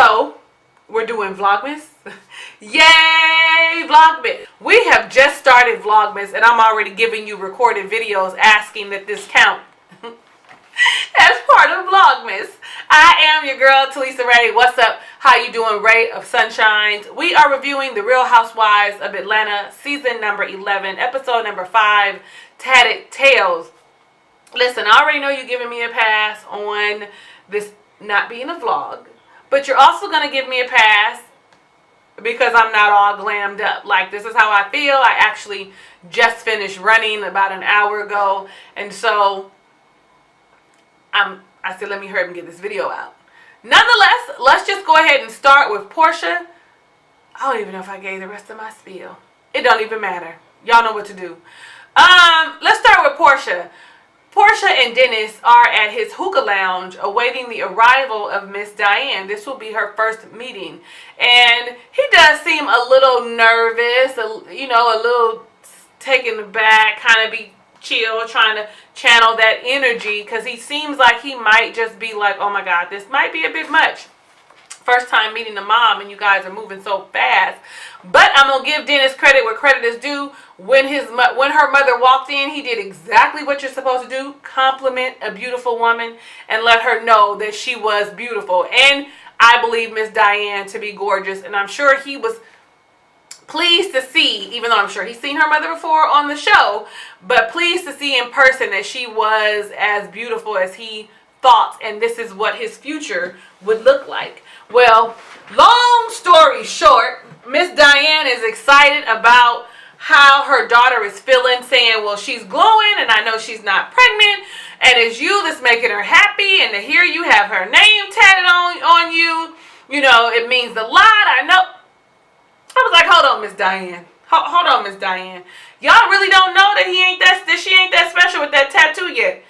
So, we're doing Vlogmas. Yay, Vlogmas. We have just started Vlogmas and I'm already giving you recorded videos asking that this count as part of Vlogmas. I am your girl, Talisa Rae. What's up? How you doing, Ray of Sunshines? We are reviewing The Real Housewives of Atlanta, season number 11, episode number 5, Tatted Tales. Listen, I already know you're giving me a pass on this not being a vlog, but you're also going to give me a pass because I'm not all glammed up. Like, this is how I feel. I actually just finished running about an hour ago, and so I said, let me hurry up and get this video out. Nonetheless, let's just go ahead and start with Portia. I don't even know if I gave the rest of my spiel. It don't even matter. Y'all know what to do. Let's start with Portia. Portia and Dennis are at his hookah lounge awaiting the arrival of Miss Diane. This will be her first meeting. And he does seem a little nervous, you know, a little taken aback, kind of be chill, trying to channel that energy, because he seems like he might just be like, oh my God, this might be a bit much. First time meeting the mom and you guys are moving so fast. But I'm going to give Dennis credit where credit is due. When her mother walked in, he did exactly what you're supposed to do. Compliment a beautiful woman and let her know that she was beautiful. And I believe Miss Diane to be gorgeous. And I'm sure he was pleased to see, even though I'm sure he's seen her mother before on the show, but pleased to see in person that she was as beautiful as he thought, and this is what his future would look like. Well, long story short, Miss Diane is excited about how her daughter is feeling, saying, well, she's glowing, and I know she's not pregnant, and it's you that's making her happy, and to hear you have her name tatted on you, you know, it means a lot. I know. I was like, hold on, Miss Diane. Hold on, Miss Diane. Y'all really don't know that she ain't that special with that tattoo yet.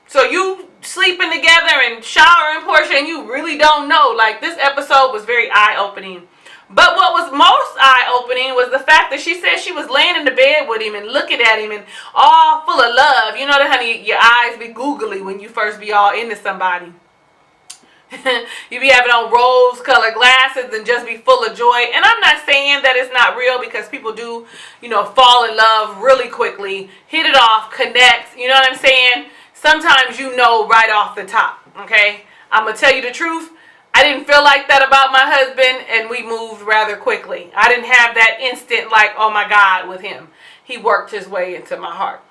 So you sleeping together and showering Portia and you really don't know. Like, this episode was very eye-opening. But what was most eye-opening was the fact that she said she was laying in the bed with him and looking at him and all full of love. You know that, honey, your eyes be googly when you first be all into somebody. You be having on rose-colored glasses and just be full of joy. And I'm not saying that it's not real, because people do, you know, fall in love really quickly, hit it off, connect. You know what I'm saying? Sometimes you know right off the top, okay? I'm going to tell you the truth. I didn't feel like that about my husband, and we moved rather quickly. I didn't have that instant, like, oh my God, with him. He worked his way into my heart.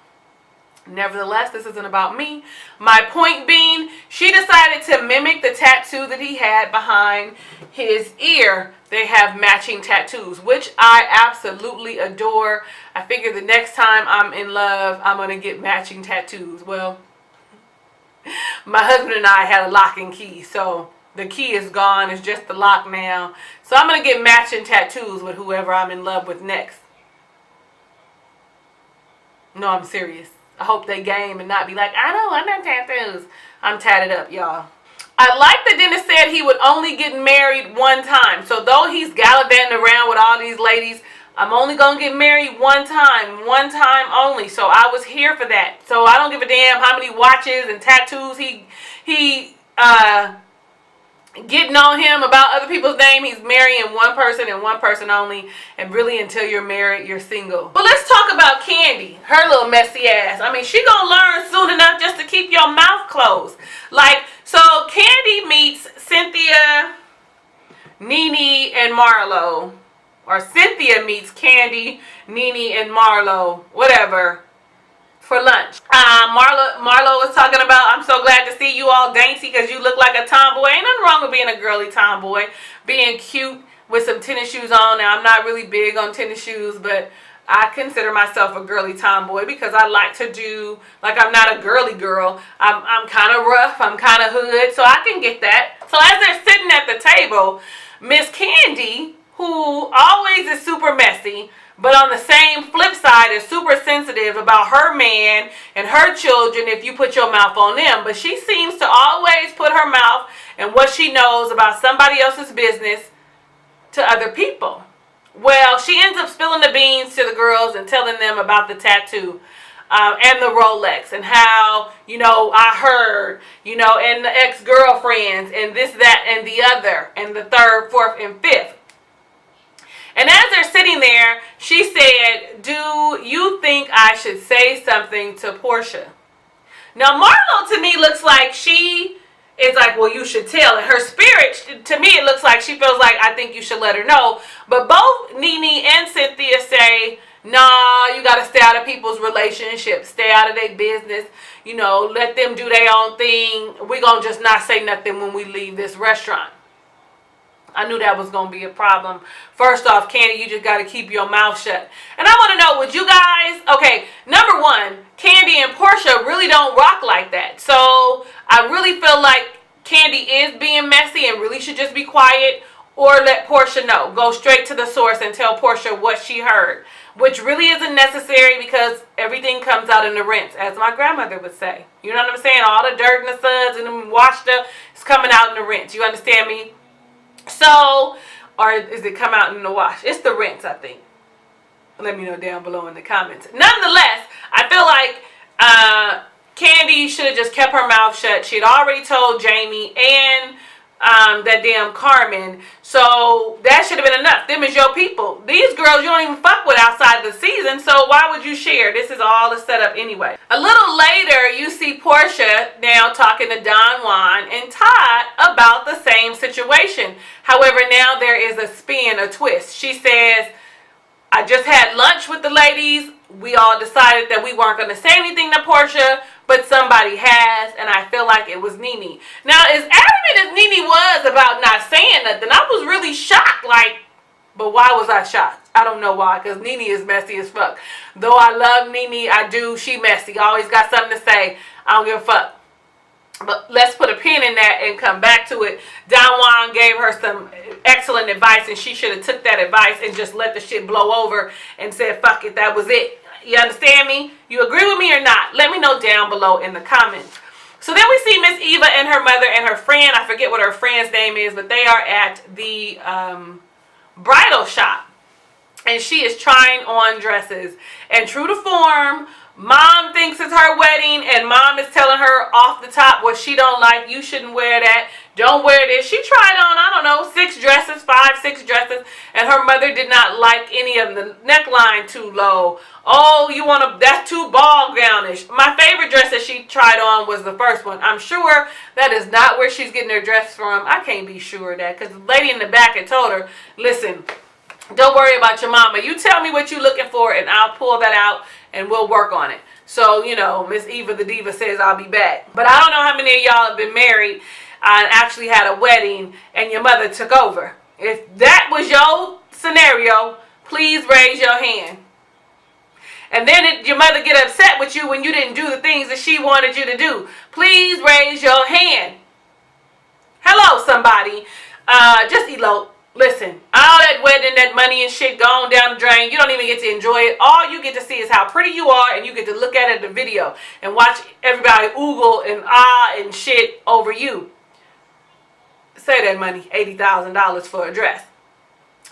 Nevertheless, this isn't about me. My point being, she decided to mimic the tattoo that he had behind his ear. They have matching tattoos, which I absolutely adore. I figure the next time I'm in love, I'm going to get matching tattoos. Well, my husband and I had a lock and key, so the key is gone. It's just the lock now. So I'm going to get matching tattoos with whoever I'm in love with next. No, I'm serious. I hope they game and not be like, I don't want no tattoos. I'm tatted up, y'all. I like that Dennis said he would only get married one time. So though he's gallivanting around with all these ladies, I'm only going to get married one time only. So I was here for that. So I don't give a damn how many watches and tattoos he getting on him about other people's name. He's marrying one person and one person only, and really until you're married, you're single. But let's talk about Candy, her little messy ass. I mean, she gonna learn soon enough just to keep your mouth closed. Like, so Candy meets Cynthia, Nene, and Marlo, or Cynthia meets Candy, Nene, and Marlo, whatever, for lunch. Marlo was talking about, I'm so glad to see you all dainty because you look like a tomboy. Ain't nothing wrong with being a girly tomboy, being cute with some tennis shoes on. Now, I'm not really big on tennis shoes, but I consider myself a girly tomboy because I like to do, like, I'm not a girly girl. I'm kind of rough. I'm kind of hood, so I can get that. So as they're sitting at the table, Miss Candy, who always is super messy, but on the same flip side is super sensitive about her man and her children if you put your mouth on them. But she seems to always put her mouth and what she knows about somebody else's business to other people. Well, she ends up spilling the beans to the girls and telling them about the tattoo. and the Rolex, and how, I heard, and the ex-girlfriends, and this, that, and the other, and the third, fourth, and fifth. And as they're sitting there, she said, do you think I should say something to Portia? Now, Marlo to me looks like she is like, well, you should tell. And her spirit, to me, it looks like she feels like, I think you should let her know. But both Nene and Cynthia say, nah, you got to stay out of people's relationships. Stay out of their business. Let them do their own thing. We're going to just not say nothing when we leave this restaurant. I knew that was going to be a problem. First off, Candy, you just got to keep your mouth shut. And I want to know, would you guys, okay, number one, Candy and Portia really don't rock like that. So I really feel like Candy is being messy and really should just be quiet, or let Portia know. Go straight to the source and tell Portia what she heard, which really isn't necessary because everything comes out in the rinse, as my grandmother would say. You know what I'm saying? All the dirt and the suds and the washed up is coming out in the rinse. You understand me? So, or is it come out in the wash? It's the rinse, I think. Let me know down below in the comments. Nonetheless, I feel like Candy should have just kept her mouth shut. She had already told Jamie and that damn Carmen. So that should have been enough. Them is your people. These girls you don't even fuck with outside the season. So why would you share? This is all a setup anyway. A little later, you see Portia now talking to Don Juan and Todd about the same situation. However, now there is a spin, a twist. She says, I just had lunch with the ladies. We all decided that we weren't going to say anything to Portia, but somebody has, and I feel like it was Nene. Now, as adamant as Nene was about not saying nothing, I was really shocked. Like, but why was I shocked? I don't know why, because Nene is messy as fuck. Though I love Nene, I do. She messy. Always got something to say. I don't give a fuck. But let's put a pin in that and come back to it. Don Juan gave her some excellent advice, and she should have took that advice and just let the shit blow over and said, fuck it, that was it. You understand me? You agree with me or not? Let me know down below in the comments. So then we see Miss Eva and her mother and her friend. I forget what her friend's name is, but they are at the bridal shop. And she is trying on dresses. And true to form, Mom thinks it's her wedding, and Mom is telling her off the top what she don't like. You shouldn't wear that. Don't wear this. She tried on, I don't know, 6 dresses, 5, 6 dresses, and her mother did not like any of them. The neckline too low. Oh, you want to, that's too ball gownish. My favorite dress that she tried on was the first one. I'm sure that is not where she's getting her dress from. I can't be sure of that, because the lady in the back had told her, listen, don't worry about your mama. You tell me what you're looking for, and I'll pull that out, and we'll work on it. So, Miss Eva the Diva says I'll be back. But I don't know how many of y'all have been married and actually had a wedding, and your mother took over. If that was your scenario, please raise your hand. And then your mother get upset with you when you didn't do the things that she wanted you to do. Please raise your hand. Hello, somebody. Just elope. Listen, all that wedding, that money and shit gone down the drain. You don't even get to enjoy it. All you get to see is how pretty you are, and you get to look at it in the video and watch everybody oogle and ah and shit over you. Say that money, $80,000 for a dress.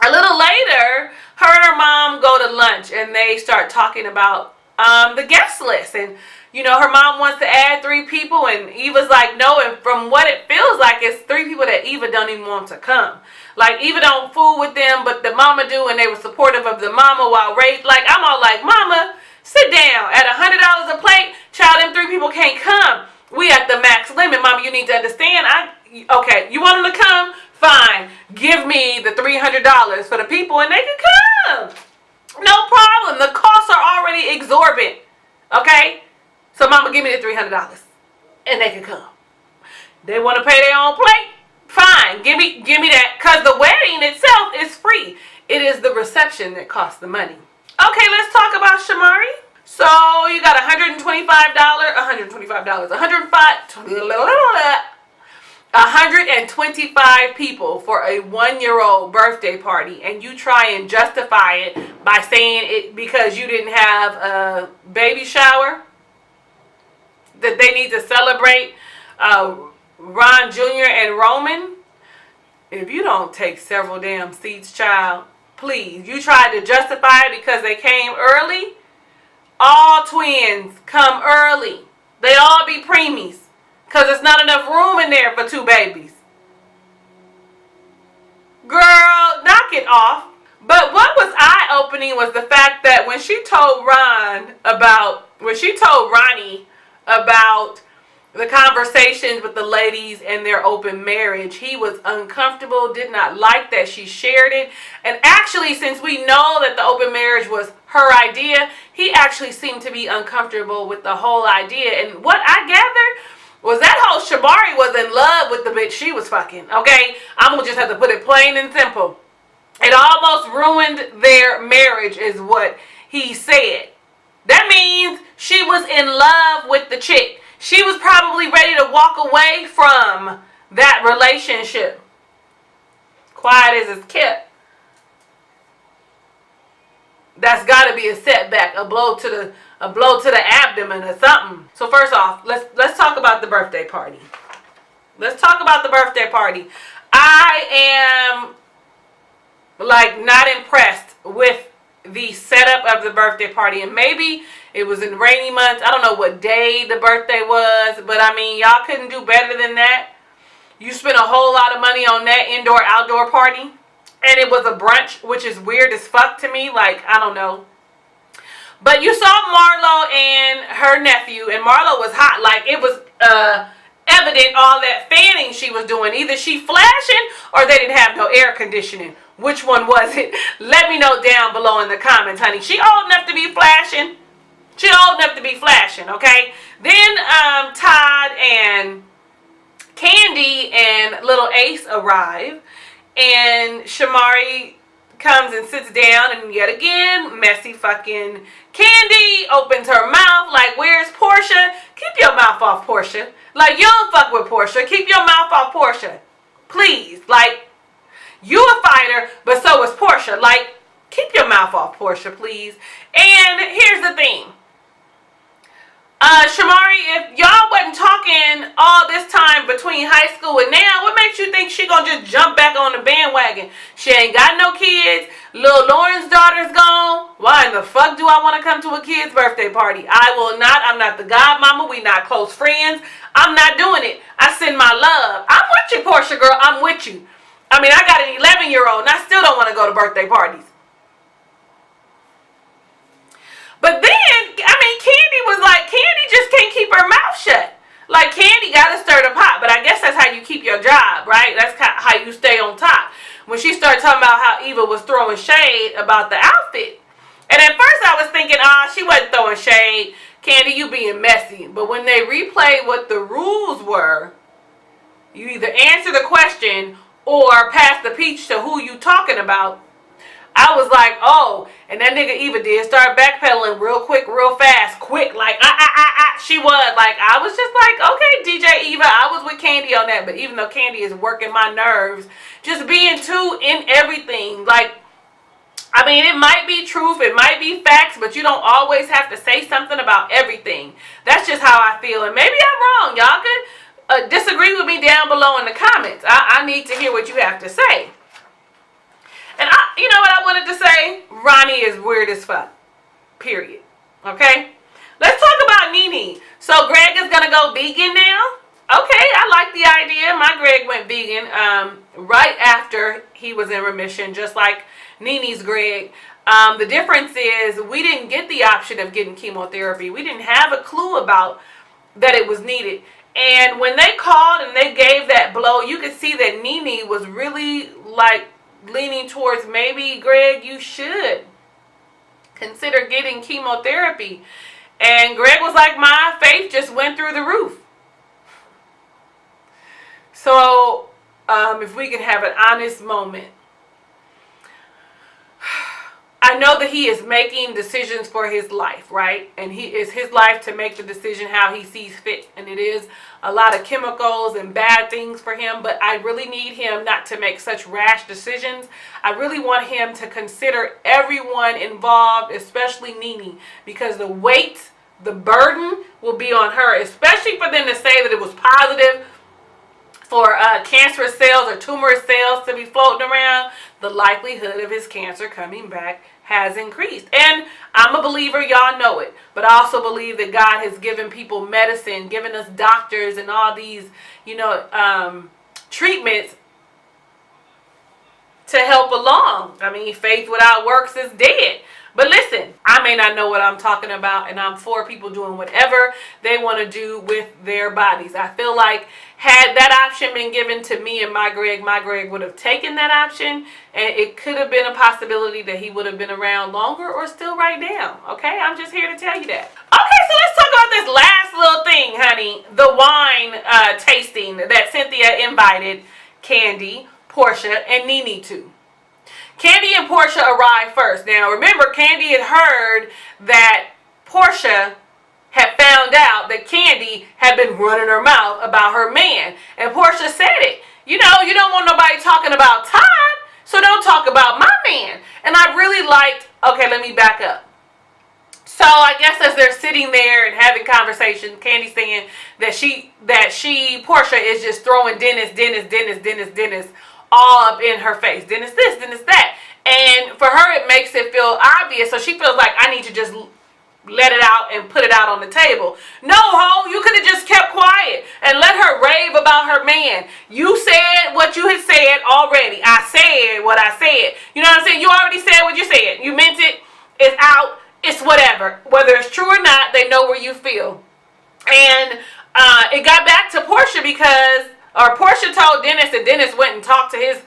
A little later, her and her mom go to lunch, and they start talking about the guest list. And, her mom wants to add 3 people, and Eva's like, no. And from what it feels like, it's 3 people that Eva don't even want to come. Like, Eva don't fool with them, but the mama do, and they were supportive of the mama while raised. Like, I'm all like, mama, sit down. At $100 a plate, child, them 3 people can't come. We at the max limit, mama. You need to understand. Okay, you want them to come? Fine. Give me the $300 for the people, and they can come. No problem. The costs are already exorbitant. Okay? So, mama, give me the $300, and they can come. They want to pay their own plate? Fine. Give me that, because the wedding itself is free. It is the reception that costs the money. Okay, let's talk about Shamari. So, you got $125, $125, 125 people for a 1-year-old birthday party, and you try and justify it by saying it because you didn't have a baby shower, that they need to celebrate Ron Jr. and Roman. If you don't take several damn seats, child, please. You tried to justify it because they came early. all twins come early. They all be preemies. Because there's not enough room in there for 2 babies. Girl, knock it off. But what was eye-opening was the fact that when she told Ronnie about the conversations with the ladies and their open marriage, he was uncomfortable, did not like that she shared it. And actually, since we know that the open marriage was her idea, he actually seemed to be uncomfortable with the whole idea. And what I gathered was that whole Shamari was in love with the bitch she was fucking, okay? I'm gonna just have to put it plain and simple. It almost ruined their marriage is what he said. That means she was in love with the chick. She was probably ready to walk away from that relationship. Quiet as it's kept. That's got to be a setback, a blow to the abdomen or something. So first off, let's talk about the birthday party. Let's talk about the birthday party. I am like not impressed with the setup of the birthday party, and maybe it was in rainy months. I don't know what day the birthday was, but I mean, y'all couldn't do better than that. You spent a whole lot of money on that indoor-outdoor party, and it was a brunch, which is weird as fuck to me. Like, I don't know. But you saw Marlo and her nephew, and Marlo was hot. Like, it was evident all that fanning she was doing. Either she flashing or they didn't have no air conditioning. Which one was it? Let me know down below in the comments, honey. She old enough to be flashing. She old enough to be flashing, okay? Then Todd and Candy and little Ace arrive. And Shamari comes and sits down, and yet again, messy fucking Candy opens her mouth like, where's Portia? Keep your mouth off Portia. Like, you don't fuck with Portia. Keep your mouth off Portia. Please. Like, you a fighter, but so is Portia. Like, keep your mouth off Portia, please. And here's the thing. Shamari, if y'all wasn't talking all this time between high school and now, what makes you think she gonna just jump back on the bandwagon? She ain't got no kids. Lil Lauren's daughter's gone. Why in the fuck do I want to come to a kid's birthday party? I will not. I'm not the godmama. We not close friends. I'm not doing it. I send my love. I'm with you, Portia girl. I'm with you. I mean, I got an 11-year-old and I still don't want to go to birthday parties. But then, I mean, Candy was like, Candy just can't keep her mouth shut. Like, Candy got to stir the pot, but I guess that's how you keep your job, right? That's how you stay on top. When she started talking about how Eva was throwing shade about the outfit. And at first I was thinking, she wasn't throwing shade. Candy, you being messy. But when they replayed what the rules were, you either answer the question or pass the peach to who you talking about. I was like, oh, and that nigga Eva did start backpedaling real quick, real fast, quick, like, she was, like, I was just like, okay, DJ Eva, I was with Candy on that, but even though Candy is working my nerves, just being too in everything, like, I mean, it might be truth, it might be facts, but you don't always have to say something about everything. That's just how I feel, and maybe I'm wrong. Y'all could disagree with me down below in the comments. I need to hear what you have to say. And you know what I wanted to say? Ronnie is weird as fuck. Period. Okay? Let's talk about Nene. So Greg is going to go vegan now? Okay, I like the idea. My Greg went vegan right after he was in remission, just like Nene's Greg. The difference is we didn't get the option of getting chemotherapy. We didn't have a clue about that it was needed. And when they called and they gave that blow, you could see that Nene was really like leaning towards maybe, Greg, you should consider getting chemotherapy. And Greg was like, my faith just went through the roof. So if we can have an honest moment. I know that he is making decisions for his life, right? And it's his life to make the decision how he sees fit. And it is a lot of chemicals and bad things for him. But I really need him not to make such rash decisions. I really want him to consider everyone involved, especially Nene. Because the weight, the burden will be on her. Especially for them to say that it was positive for cancerous cells or tumorous cells to be floating around. The likelihood of his cancer coming back has increased. And I'm a believer, y'all know it. But I also believe that God has given people medicine, given us doctors and all these, treatments to help along. I mean, faith without works is dead. But listen, I may not know what I'm talking about, and I'm for people doing whatever they want to do with their bodies. I feel like had that option been given to me and my Greg would have taken that option, and it could have been a possibility that he would have been around longer or still right now. Okay, I'm just here to tell you that. Okay, so let's talk about this last little thing, honey. The wine tasting that Cynthia invited Kandi, Porsha, and Nene to. Kandi and Porsha arrived first. Now, remember, Kandi had heard that Porsha had found out that Kandi had been running her mouth about her man. And Porsha said it. You don't want nobody talking about Todd, so don't talk about my man. And I really liked, okay, let me back up. So I guess as they're sitting there and having conversation, Kandi saying that Porsha is just throwing Dennis all up in her face. Dennis this, Dennis that. And for her, it makes it feel obvious. So she feels like, I need to just let it out and put it out on the table. No, ho, you could have just kept quiet and let her rave about her man. You said what you had said already. I said what I said. You know what I'm saying? You already said what you said. You meant it. It's out. It's whatever. Whether it's true or not, they know where you feel. And it got back to Porsha Porsha told Dennis, and Dennis went and talked to his,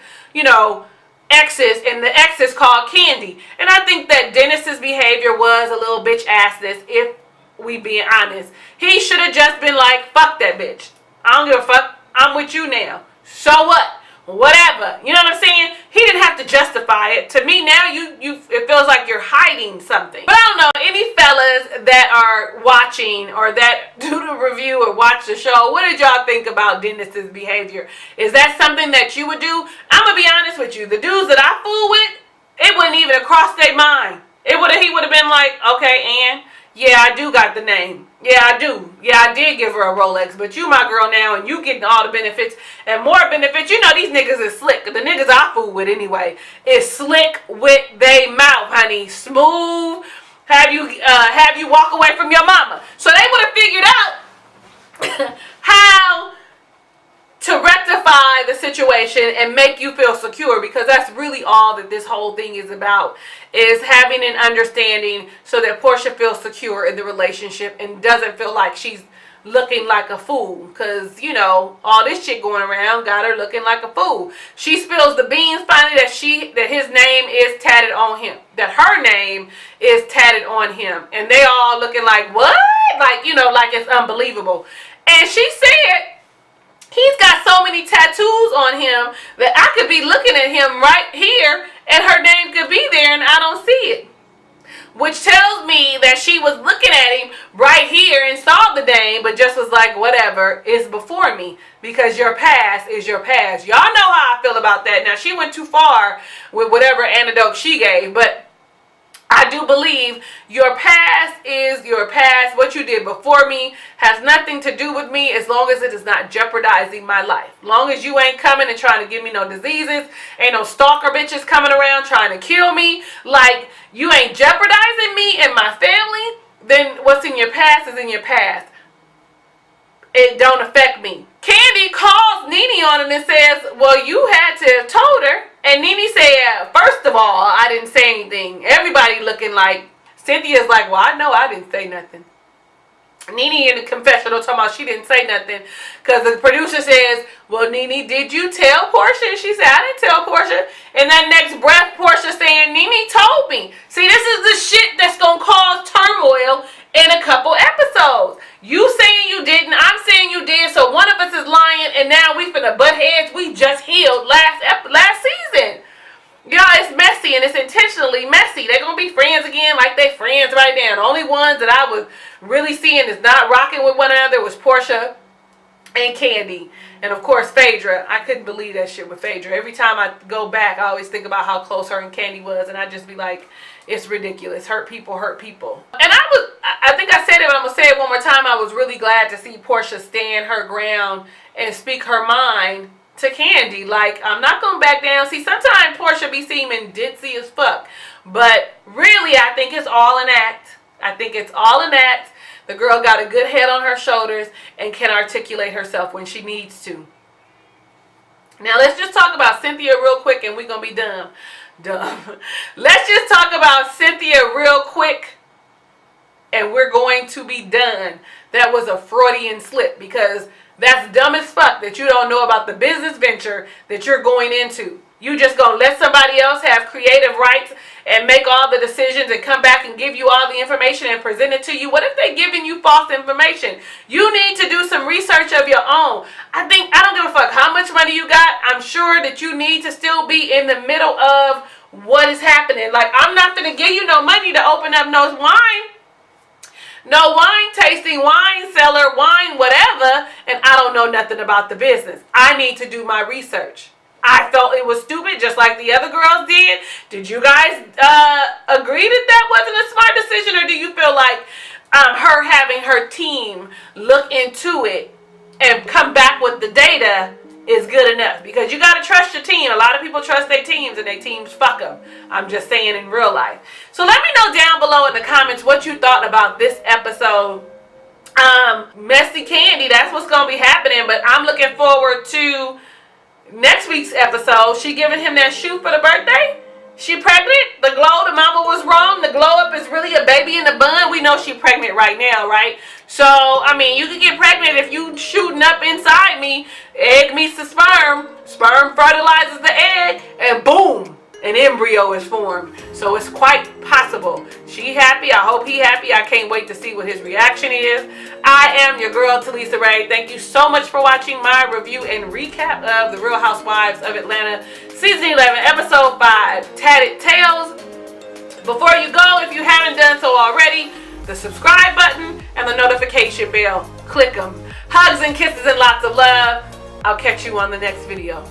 exes, and the exes called Kandi. And I think that Dennis's behavior was a little bitch assness, if we being honest. He should have just been like, fuck that bitch. I don't give a fuck. I'm with you now. So what? Whatever. You know what I'm saying? He didn't have to justify it. To me now, it feels like you're hiding something. But I don't know, any fellas that are watching or that do the review or watch the show, what did y'all think about Dennis's behavior? Is that something that you would do? I'm gonna be honest with you. The dudes that I fool with, it wouldn't even have crossed their mind. He would have been like, okay, Ann, yeah, I do got the name. Yeah, I do. Yeah, I did give her a Rolex, but you my girl now, and you getting all the benefits and more benefits. You know these niggas is slick. The niggas I fool with anyway is slick with they mouth, honey. Smooth. Have you walk away from your mama. So they would have figured out how to rectify the situation and make you feel secure, because that's really all that this whole thing is about, is having an understanding so that Porsha feels secure in the relationship and doesn't feel like she's looking like a fool, because all this shit going around got her looking like a fool. She spills the beans finally that his name is tatted on him, that her name is tatted on him, and they all looking like, what? Like it's unbelievable. And she said he's got so many tattoos on him that I could be looking at him right here and her name could be there and I don't see it. Which tells me that she was looking at him right here and saw the name, but just was like, whatever, it's before me, because your past is your past. Y'all know how I feel about that. Now, she went too far with whatever antidote she gave, but I do believe your past is your past. What you did before me has nothing to do with me, as long as it is not jeopardizing my life. Long as you ain't coming and trying to give me no diseases, ain't no stalker bitches coming around trying to kill me, like you ain't jeopardizing me and my family, then what's in your past is in your past. It don't affect me. Kandi calls Nene on it and says, well, you had to have told her. And Nene said, first of all, I didn't say anything. Everybody looking like, Cynthia's like, well, I know I didn't say nothing. Nene in the confessional talking about she didn't say nothing, because the producer says, well, Nene, did you tell Porsha? And she said, I didn't tell Porsha. And that next breath, Porsha saying, Nene told me. See, this is the shit that's going to cause turmoil in a couple episodes. You saying you didn't, I'm saying you did, so one of us is lying, and now we finna butt heads. We just healed last season. Y'all, it's messy, and it's intentionally messy. They're gonna be friends again like they friends right now. The only ones that I was really seeing is not rocking with one another was Porsha and Kandi. And of course, Phaedra. I couldn't believe that shit with Phaedra. Every time I go back, I always think about how close her and Kandi was, and I just be like, it's ridiculous. Hurt people hurt people. And I think I said it, but I'm going to say it one more time. I was really glad to see Porsha stand her ground and speak her mind to Kandi. Like, I'm not gonna back down. See, sometimes Porsha be seeming ditzy as fuck, but really, I think it's all an act. I think it's all an act. The girl got a good head on her shoulders and can articulate herself when she needs to. Now, let's just talk about Cynthia real quick, and we're gonna be done. Let's just talk about Cynthia real quick, and we're going to be done. That was a Freudian slip, because that's dumb as fuck that you don't know about the business venture that you're going into. You just gonna let somebody else have creative rights and make all the decisions and come back and give you all the information and present it to you. What if they're giving you false information? You need to do some research of your own. I don't give a fuck how much money you got. I'm sure that you need to still be in the middle of what is happening. Like, I'm not gonna give you no money to open up no wine. No wine tasting, wine cellar, wine whatever, and I don't know nothing about the business. I need to do my research. I felt it was stupid, just like the other girls did. Did you guys agree that that wasn't a smart decision, or do you feel like her having her team look into it and come back with the data is good enough? Because you got to trust your team. A lot of people trust their teams, and their teams fuck them. I'm just saying in real life. So let me know down below in the comments what you thought about this episode. Messy Kandi, that's what's going to be happening, but I'm looking forward to next week's episode. She giving him that shoe for the birthday. She pregnant. The glow, the mama was wrong. The glow up is really a baby in the bun. We know she pregnant right now, right? So, I mean, you can get pregnant if you shooting up inside me. Egg meets the sperm. Sperm fertilizes the egg, and boom, an embryo is formed. So it's quite possible. She happy. I hope he happy. I can't wait to see what his reaction is. I am your girl, Talisa Rae. Thank you so much for watching my review and recap of The Real Housewives of Atlanta, Season 11, Episode 5, Tatted Tales. Before you go, if you haven't done so already, the subscribe button and the notification bell. Click them. Hugs and kisses and lots of love. I'll catch you on the next video.